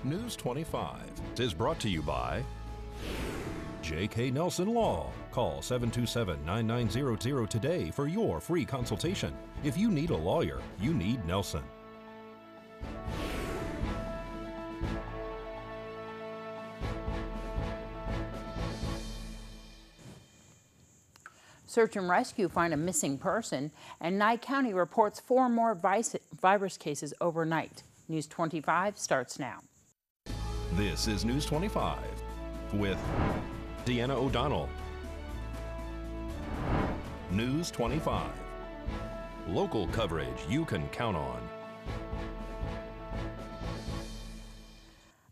News 25 is brought to you by J.K. Nelson Law. Call 727-9900 today for your free consultation. If you need a lawyer, you need Nelson. Search and rescue find a missing person, and Nye County reports 4 more virus cases overnight. News 25 starts now. This is News 25 with Deanna O'Donnell. News 25. Local coverage you can count on.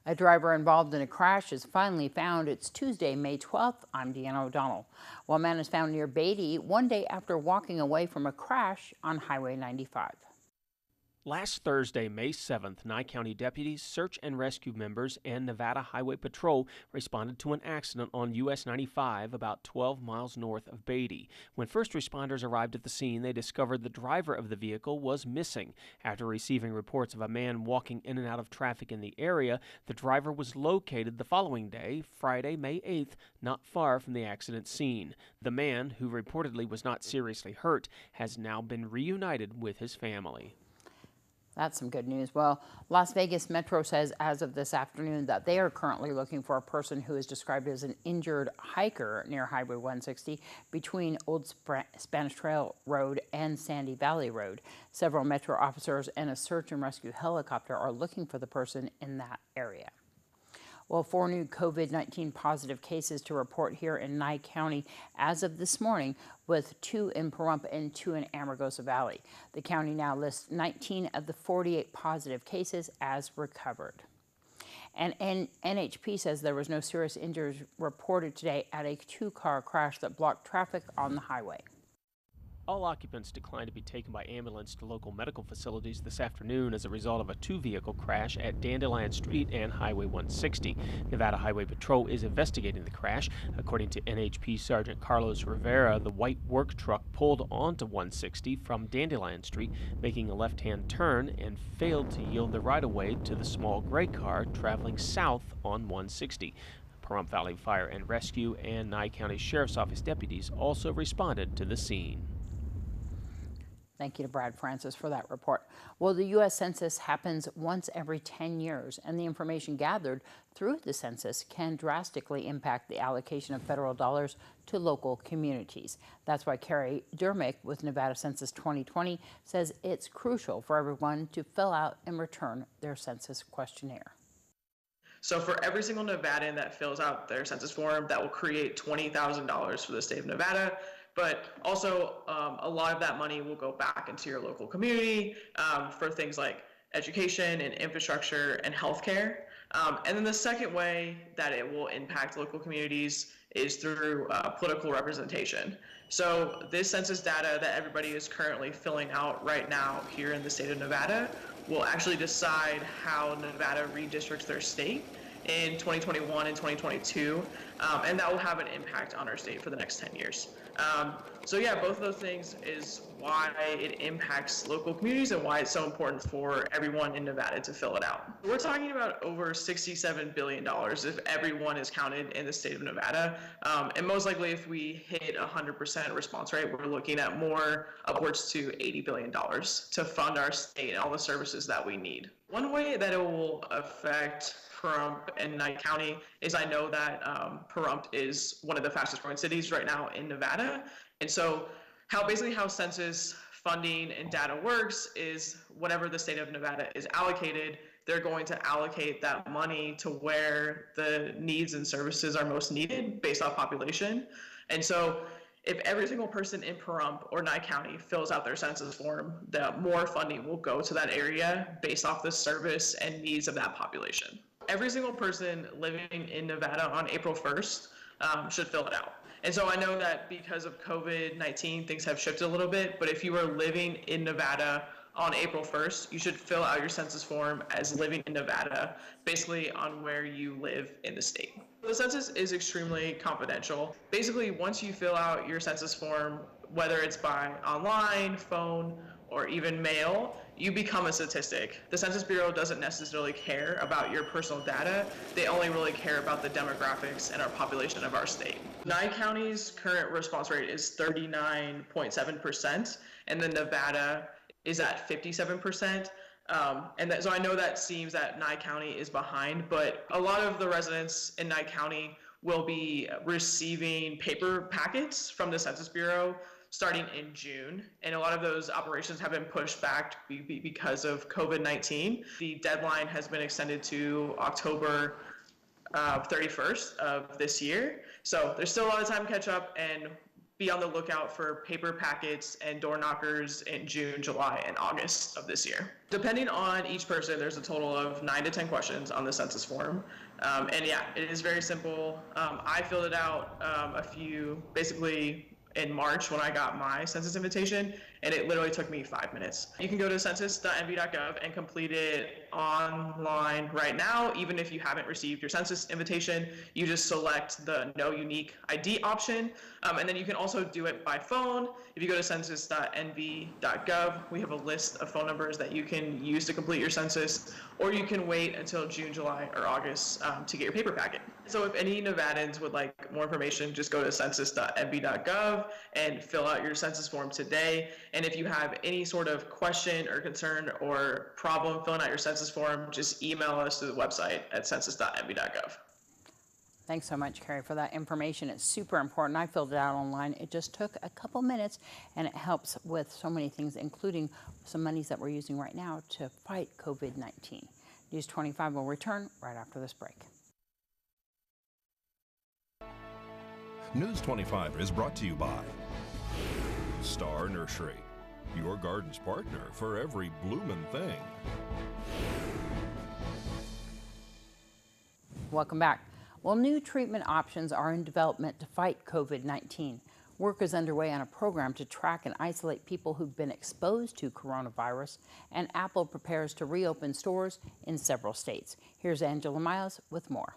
A driver involved in a crash is finally found. It's Tuesday, May 12th. I'm Deanna O'Donnell. One man is found near Beatty 1 day after walking away from a crash on Highway 95. Last Thursday, May 7th, Nye County deputies, search and rescue members, and Nevada Highway Patrol responded to an accident on US 95 about 12 miles north of Beatty. When first responders arrived at the scene, they discovered the driver of the vehicle was missing. After receiving reports of a man walking in and out of traffic in the area, the driver was located the following day, Friday, May 8th, not far from the accident scene. The man, who reportedly was not seriously hurt, has now been reunited with his family. That's some good news. Well, Las Vegas Metro says as of this afternoon that they are currently looking for a person who is described as an injured hiker near Highway 160 between Old Spanish Trail Road and Sandy Valley Road. Several Metro officers and a search and rescue helicopter are looking for the person in that area. Well, 4 new COVID-19 positive cases to report here in Nye County as of this morning, with 2 in Pahrump and 2 in Amargosa Valley. The county now lists 19 of the 48 positive cases as recovered. And NHP says there was no serious injuries reported today at a 2-car crash that blocked traffic on the highway. All occupants declined to be taken by ambulance to local medical facilities this afternoon as a result of a 2-vehicle crash at Dandelion Street and Highway 160. Nevada Highway Patrol is investigating the crash. According to NHP Sergeant Carlos Rivera, the white work truck pulled onto 160 from Dandelion Street, making a left-hand turn, and failed to yield the right-of-way to the small gray car traveling south on 160. Pahrump Valley Fire and Rescue and Nye County Sheriff's Office deputies also responded to the scene. Thank you to Brad Francis for that report. Well, the U.S. Census happens once every 10 years, and the information gathered through the census can drastically impact the allocation of federal dollars to local communities. That's why Carrie Dermick with Nevada Census 2020 says it's crucial for everyone to fill out and return their census questionnaire. So for every single Nevadan that fills out their census form, that will create $20,000 for the state of Nevada. But also a lot of that money will go back into your local community for things like education and infrastructure and healthcare. And then the second way that it will impact local communities is through political representation. So this census data that everybody is currently filling out right now here in the state of Nevada will actually decide how Nevada redistricts their state in 2021 and 2022, and that will have an impact on our state for the next 10 years. So yeah, both of those things is why it impacts local communities and why it's so important for everyone in Nevada to fill it out. We're talking about over $67 billion if everyone is counted in the state of Nevada. And most likely if we hit 100% response rate, we're looking at more upwards to $80 billion to fund our state and all the services that we need. One way that it will affect Pahrump and Nye County is I know that Pahrump is one of the fastest growing cities right now in Nevada. And so basically how census funding and data works is whatever the state of Nevada is allocated, they're going to allocate that money to where the needs and services are most needed based off population. And so if every single person in Pahrump or Nye County fills out their census form, the more funding will go to that area based off the service and needs of that population. Every single person living in Nevada on April 1st should fill it out. And so I know that because of COVID-19, things have shifted a little bit, but if you are living in Nevada on April 1st, you should fill out your census form as living in Nevada, basically on where you live in the state. The census is extremely confidential. Basically, once you fill out your census form, whether it's by online, phone, or even mail, you become a statistic. The Census Bureau doesn't necessarily care about your personal data. They only really care about the demographics and our population of our state. Nye County's current response rate is 39.7%, and then Nevada is at 57%. So I know that seems that Nye County is behind, but a lot of the residents in Nye County will be receiving paper packets from the Census Bureau starting in June, and a lot of those operations have been pushed back because of COVID-19. The deadline has been extended to October 31st of this year. So there's still a lot of time to catch up and be on the lookout for paper packets and door knockers in June, July, and August of this year. Depending on each person, there's a total of 9 to 10 questions on the census form. And yeah, it is very simple. I filled it out basically in March when I got my census invitation, and it literally took me 5 minutes. You can go to census.nv.gov and complete it online right now. Even if you haven't received your census invitation, you just select the No Unique ID option, and then you can also do it by phone. If you go to census.nv.gov, we have a list of phone numbers that you can use to complete your census, or you can wait until June, July, or August to get your paper packet. So if any Nevadans would like more information, just go to census.nv.gov and fill out your census form today. And if you have any sort of question or concern or problem filling out your census form, just email us to the website at census.nv.gov. Thanks so much, Carrie, for that information. It's super important. I filled it out online. It just took a couple minutes, and it helps with so many things, including some monies that we're using right now to fight COVID-19. News 25 will return right after this break. News 25 is brought to you by Star Nursery, your garden's partner for every bloomin' thing. Welcome back. Well, new treatment options are in development to fight COVID-19. Work is underway on a program to track and isolate people who've been exposed to coronavirus, and Apple prepares to reopen stores in several states. Here's Angela Miles with more.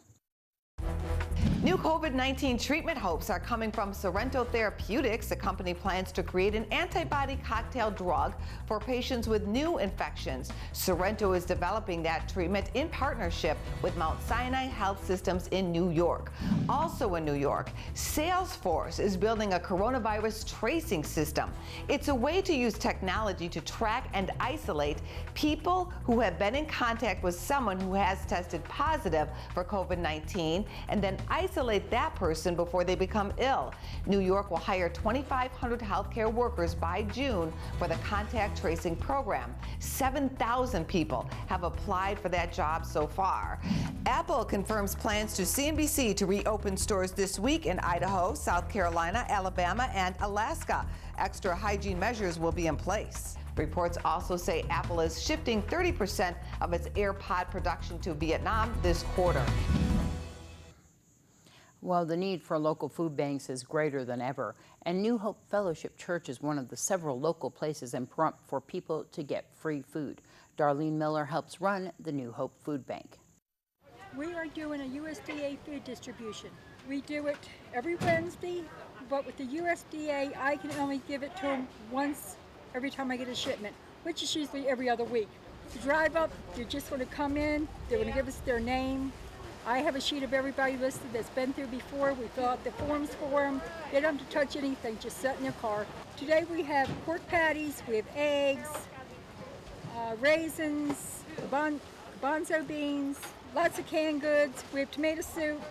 New COVID-19 treatment hopes are coming from Sorrento Therapeutics. The company plans to create an antibody cocktail drug for patients with new infections. Sorrento is developing that treatment in partnership with Mount Sinai Health Systems in New York. Also in New York, Salesforce is building a coronavirus tracing system. It's a way to use technology to track and isolate people who have been in contact with someone who has tested positive for COVID-19 and then isolate that person before they become ill. New York will hire 2,500 healthcare workers by June for the contact tracing program. 7,000 people have applied for that job so far. Apple confirms plans to CNBC to reopen stores this week in Idaho, South Carolina, Alabama, and Alaska. Extra hygiene measures will be in place. Reports also say Apple is shifting 30% of its AirPod production to Vietnam this quarter. Well, the need for local food banks is greater than ever, and New Hope Fellowship Church is one of the several local places in Pahrump for people to get free food. Darlene Miller helps run the New Hope Food Bank. We are doing a USDA food distribution. We do it every Wednesday, but with the USDA, I can only give it to them once every time I get a shipment, which is usually every other week. You drive up, you're just going to come in, they're going to give us their name. I have a sheet of everybody listed that's been through before. We fill out the forms for them. They don't have to touch anything, just sit in their car. Today we have pork patties, we have eggs, raisins, bonzo beans, lots of canned goods. We have tomato soup.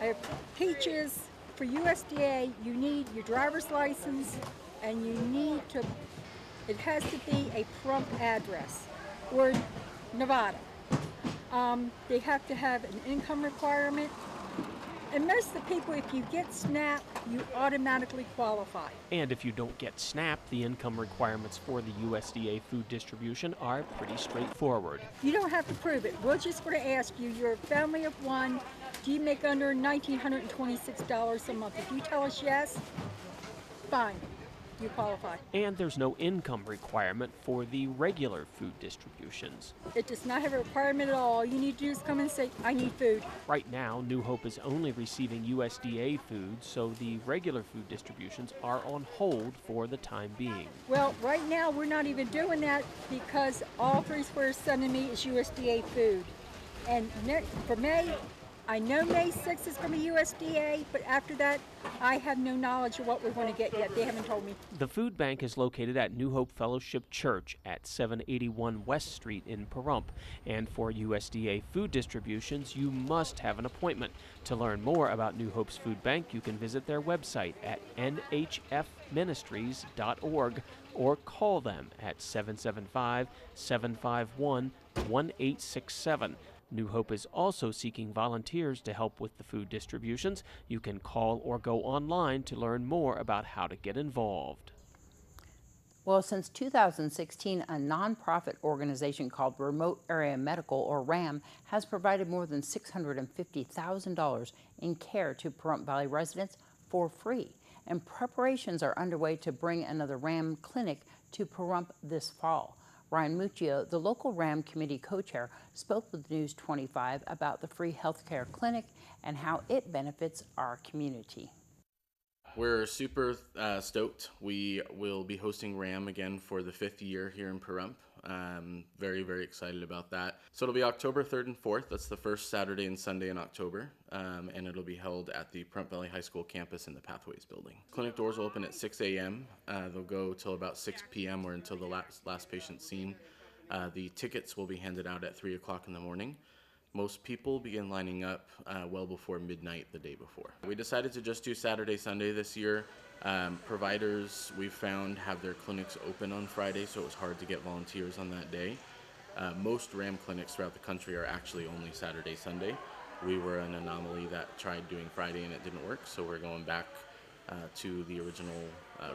I have peaches. For USDA, you need your driver's license, and you need to, it has to be a Pahrump address or Nevada. They have to have an income requirement. And most of the people, if you get SNAP, you automatically qualify. And if you don't get SNAP, the income requirements for the USDA food distribution are pretty straightforward. You don't have to prove it. We're just going to ask you, you're a family of one, do you make under $1,926 a month? If you tell us yes, fine. you qualify. And there's no income requirement for the regular food distributions. It does not have a requirement at all. All you need to do is come and say, I need food. Right now, New Hope is only receiving USDA food, so the regular food distributions are on hold for the time being. Well, right now we're not even doing that because all Three Squares sending me is USDA food. And for May, I know May 6th is going to be USDA, but after that, I have no knowledge of what we're going to get yet. They haven't told me. The food bank is located at New Hope Fellowship Church at 781 West Street in Pahrump. And for USDA food distributions, you must have an appointment. To learn more about New Hope's food bank, you can visit their website at nhfministries.org or call them at 775-751-1867. New Hope is also seeking volunteers to help with the food distributions. You can call or go online to learn more about how to get involved. Well, since 2016, a nonprofit organization called Remote Area Medical, or RAM, has provided more than $650,000 in care to Pahrump Valley residents for free. And preparations are underway to bring another RAM clinic to Pahrump this fall. Ryan Muccio, the local RAM committee co-chair, spoke with News 25 about the free healthcare clinic and how it benefits our community. We're super stoked. We will be hosting RAM again for the 5th year here in Pahrump. Very, very excited about that. So it'll be October 3rd and 4th. That's the first Saturday and Sunday in October. And it'll be held at the Pahrump Valley High School campus in the Pathways building. Clinic doors will open at 6 a.m. They'll go till about 6 p.m. or until the last patient seen. The tickets will be handed out at 3 o'clock in the morning. Most people begin lining up well before midnight the day before. We decided to just do Saturday, Sunday this year. Providers, we've found, have their clinics open on Friday, so it was hard to get volunteers on that day. Most RAM clinics throughout the country are actually only Saturday, Sunday. We were an anomaly that tried doing Friday and it didn't work, so we're going back to the original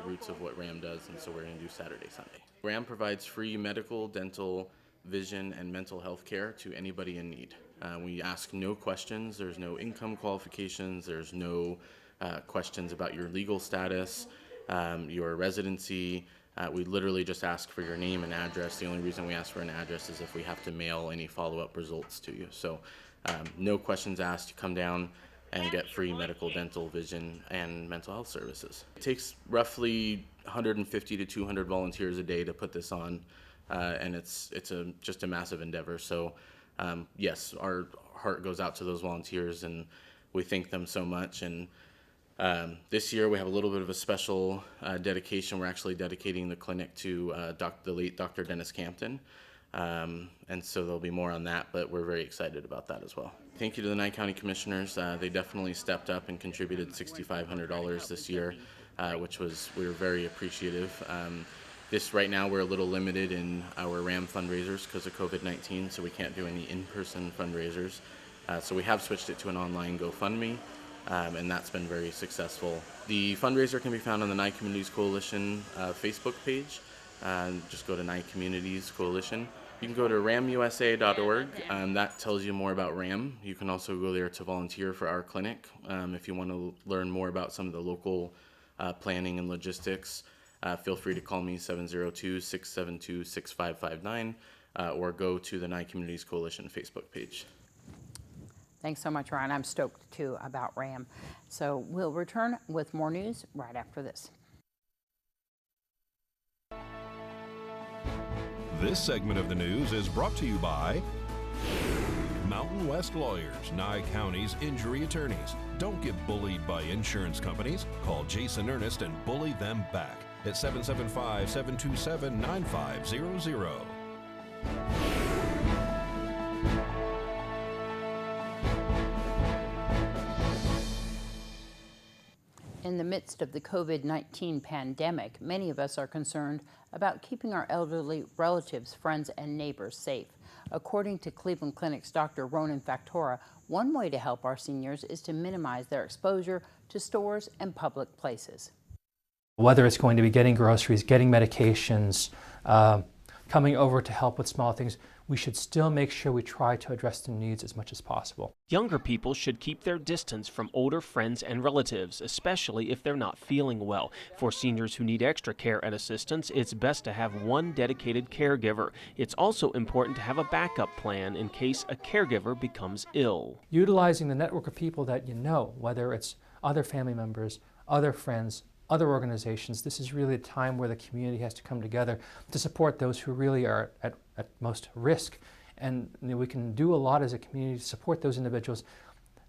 roots of what RAM does, and so we're going to do Saturday, Sunday. RAM provides free medical, dental, vision, and mental health care to anybody in need. We ask no questions. There's no income qualifications. There's no questions about your legal status, your residency. We literally just ask for your name and address. The only reason we ask for an address is if we have to mail any follow-up results to you. So no questions asked. You come down and get free medical, dental, vision, and mental health services. It takes roughly 150 to 200 volunteers a day to put this on, and it's just a massive endeavor. So yes, our heart goes out to those volunteers, and we thank them so much. And this year we have a little bit of a special dedication. We're actually dedicating the clinic to the late Dr. Dennis Campton. And so there'll be more on that, but we're very excited about that as well. Thank you to the 9 County Commissioners. They definitely stepped up and contributed $6,500 this year, which we were very appreciative. Right now we're a little limited in our RAM fundraisers because of COVID-19, so we can't do any in-person fundraisers. So we have switched it to an online GoFundMe, and that's been very successful. The fundraiser can be found on the Nye Communities Coalition Facebook page. Just go to Nye Communities Coalition. You can go to ramusa.org. That tells you more about RAM. You can also go there to volunteer for our clinic. If you want to learn more about some of the local planning and logistics, feel free to call me 702-672-6559 or go to the Nye Communities Coalition Facebook page. Thanks so much, Ryan. I'm stoked too about RAM. So we'll return with more news right after this. This segment of the news is brought to you by Mountain West Lawyers, Nye County's injury attorneys. Don't get bullied by insurance companies. Call Jason Ernest and bully them back at 775-727-9500. In the midst of the COVID-19 pandemic, many of us are concerned about keeping our elderly relatives, friends, and neighbors safe. According to Cleveland Clinic's Dr. Ronan Factora, one way to help our seniors is to minimize their exposure to stores and public places. Whether it's going to be getting groceries, getting medications, coming over to help with small things, we should still make sure we try to address the needs as much as possible. Younger people should keep their distance from older friends and relatives, especially if they're not feeling well. For seniors who need extra care and assistance, it's best to have one dedicated caregiver. It's also important to have a backup plan in case a caregiver becomes ill. Utilizing the network of people that you know, whether it's other family members, other friends, other organizations, this is really a time where the community has to come together to support those who really are at most risk. And we can do a lot as a community to support those individuals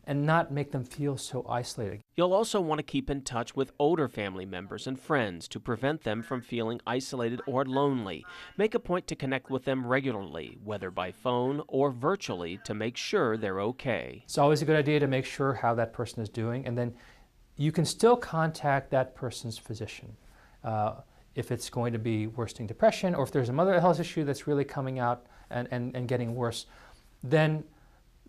and not make them feel so isolated. You'll also want to keep in touch with older family members and friends to prevent them from feeling isolated or lonely. Make a point to connect with them regularly, whether by phone or virtually, to make sure they're okay. It's always a good idea to make sure how that person is doing, and then you can still contact that person's physician. If it's going to be worsening depression, or if there's some other health issue that's really coming out and getting worse, then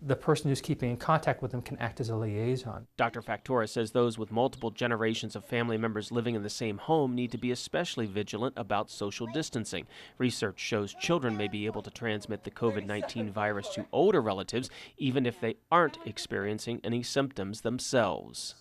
the person who's keeping in contact with them can act as a liaison. Dr. Factora says those with multiple generations of family members living in the same home need to be especially vigilant about social distancing. Research shows children may be able to transmit the COVID-19 virus to older relatives even if they aren't experiencing any symptoms themselves.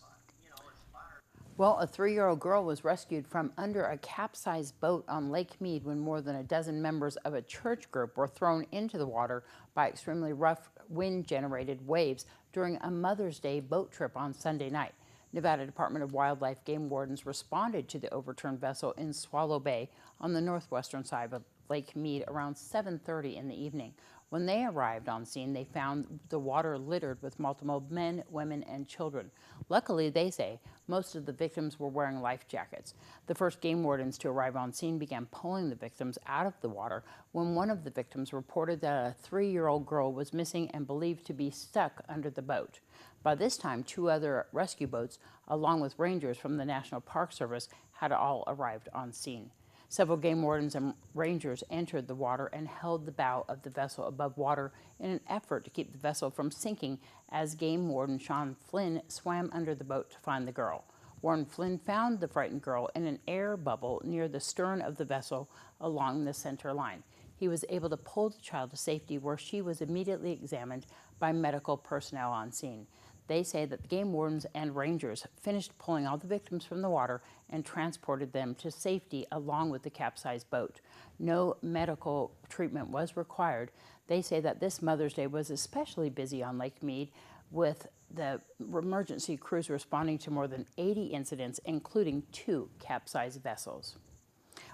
Well, a 3-year-old girl was rescued from under a capsized boat on Lake Mead when more than a dozen members of a church group were thrown into the water by extremely rough wind-generated waves during a Mother's Day boat trip on Sunday night. Nevada Department of Wildlife game wardens responded to the overturned vessel in Swallow Bay on the northwestern side of Lake Mead around 7:30 in the evening. When they arrived on scene, they found the water littered with multiple men, women, and children. Luckily, they say, most of the victims were wearing life jackets. The first game wardens to arrive on scene began pulling the victims out of the water when one of the victims reported that a 3-year-old girl was missing and believed to be stuck under the boat. By this time, 2 other rescue boats, along with rangers from the National Park Service, had all arrived on scene. Several game wardens and rangers entered the water and held the bow of the vessel above water in an effort to keep the vessel from sinking as game warden Sean Flynn swam under the boat to find the girl. Warden Flynn found the frightened girl in an air bubble near the stern of the vessel along the center line. He was able to pull the child to safety where she was immediately examined by medical personnel on scene. They say that the game wardens and rangers finished pulling all the victims from the water and transported them to safety along with the capsized boat. No medical treatment was required. They say that this Mother's Day was especially busy on Lake Mead, with the emergency crews responding to more than 80 incidents, including 2 capsized vessels.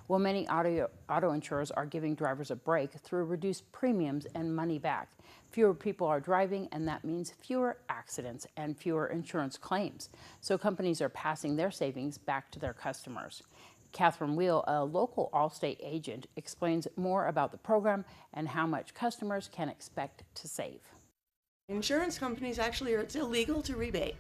Well, many auto insurers are giving drivers a break through reduced premiums and money back. Fewer people are driving, and that means fewer accidents and fewer insurance claims. So companies are passing their savings back to their customers. Catherine Wheel, a local Allstate agent, explains more about the program and how much customers can expect to save. Insurance companies actually it's illegal to rebate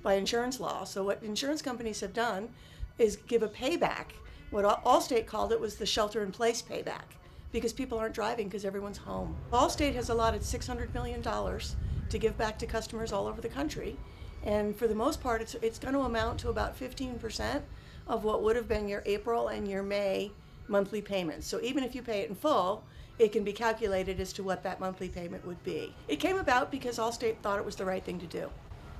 by insurance law. So what insurance companies have done is give a payback. What Allstate called it was the shelter-in-place payback, because people aren't driving because everyone's home. Allstate has allotted $600 million to give back to customers all over the country, and for the most part it's going to amount to about 15% of what would have been your April and your May monthly payments. So even if you pay it in full, it can be calculated as to what that monthly payment would be. It came about because Allstate thought it was the right thing to do.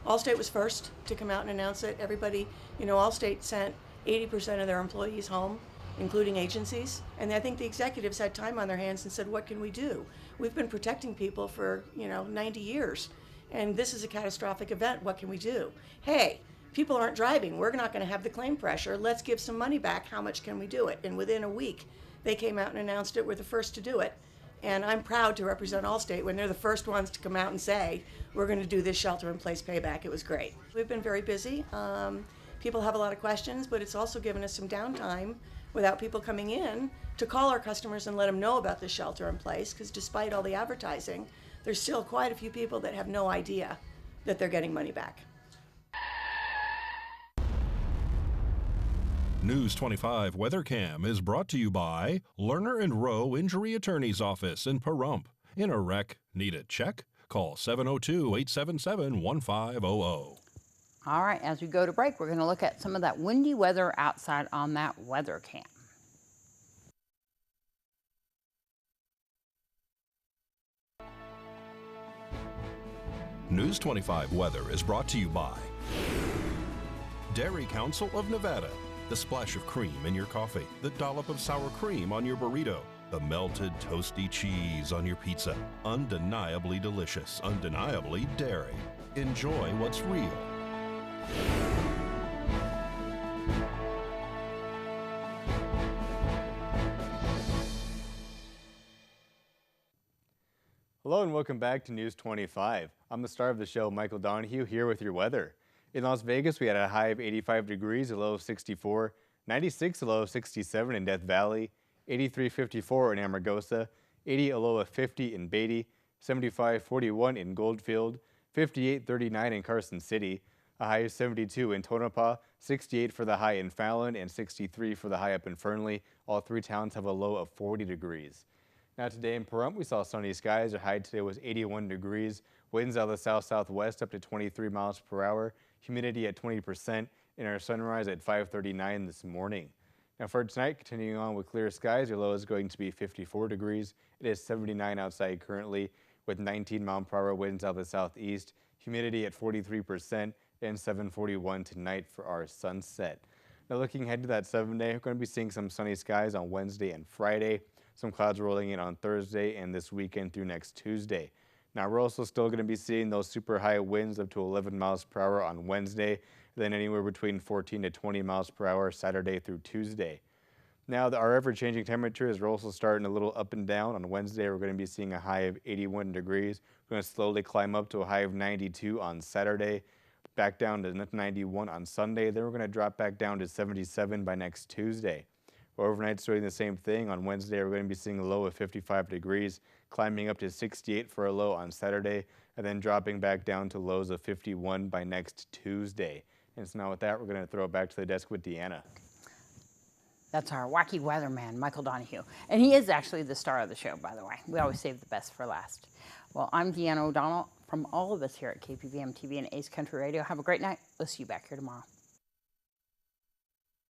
Allstate was first to come out and announce it. Everybody, Allstate sent 80% of their employees home, including agencies. And I think the executives had time on their hands and said, what can we do? We've been protecting people for, 90 years. And this is a catastrophic event. What can we do? Hey, people aren't driving. We're not going to have the claim pressure. Let's give some money back. How much can we do it? And within a week, they came out and announced it. We're the first to do it. And I'm proud to represent Allstate when they're the first ones to come out and say, we're going to do this shelter-in-place payback. It was great. We've been very busy. People have a lot of questions, but it's also given us some downtime without people coming in to call our customers and let them know about this shelter-in-place, because despite all the advertising, there's still quite a few people that have no idea that they're getting money back. News 25 WeatherCam is brought to you by Lerner and Rowe Injury Attorney's Office in Pahrump. In a wreck, need a check? Call 702-877-1500. All right, as we go to break, we're going to look at some of that windy weather outside on that weather cam. News 25 weather is brought to you by Dairy Council of Nevada. The splash of cream in your coffee, the dollop of sour cream on your burrito, the melted toasty cheese on your pizza. Undeniably delicious, undeniably dairy. Enjoy what's real. Hello and welcome back to News 25. I'm the star of the show, Michael Donohue, here with your weather. In Las Vegas, we had a high of 85 degrees, a low of 64, 96, a low of 67 in Death Valley, 83.54 in Amargosa, 80, a low of 50 in Beatty, 75.41 in Goldfield, 58.39 in Carson City, a high of 72 in Tonopah, 68 for the high in Fallon, and 63 for the high up in Fernley. All three towns have a low of 40 degrees. Now today in Pahrump, we saw sunny skies. Our high today was 81 degrees. Winds out of the south-southwest up to 23 miles per hour. Humidity at 20%. And our sunrise at 5:39 this morning. Now for tonight, continuing on with clear skies, your low is going to be 54 degrees. It is 79 outside currently with 19 mile per hour winds out of the southeast. Humidity at 43% and 7:41 tonight for our sunset. Now looking ahead to that 7-day, we're going to be seeing some sunny skies on Wednesday and Friday. Some clouds rolling in on Thursday and this weekend through next Tuesday. Now we're also still going to be seeing those super high winds up to 11 miles per hour on Wednesday, then anywhere between 14 to 20 miles per hour Saturday through Tuesday. Now our ever-changing temperatures are also starting a little up and down. On Wednesday we're going to be seeing a high of 81 degrees. We're going to slowly climb up to a high of 92 on Saturday, back down to 91 on Sunday. Then we're going to drop back down to 77 by next Tuesday. Overnight's doing the same thing. On Wednesday, we're going to be seeing a low of 55 degrees, climbing up to 68 for a low on Saturday, and then dropping back down to lows of 51 by next Tuesday. And so now with that, we're going to throw it back to the desk with Deanna. That's our wacky weatherman, Michael Donohue. And he is actually the star of the show, by the way. We always save the best for last. Well, I'm Deanna O'Donnell. From all of us here at KPVM-TV and Ace Country Radio, have a great night. We'll see you back here tomorrow.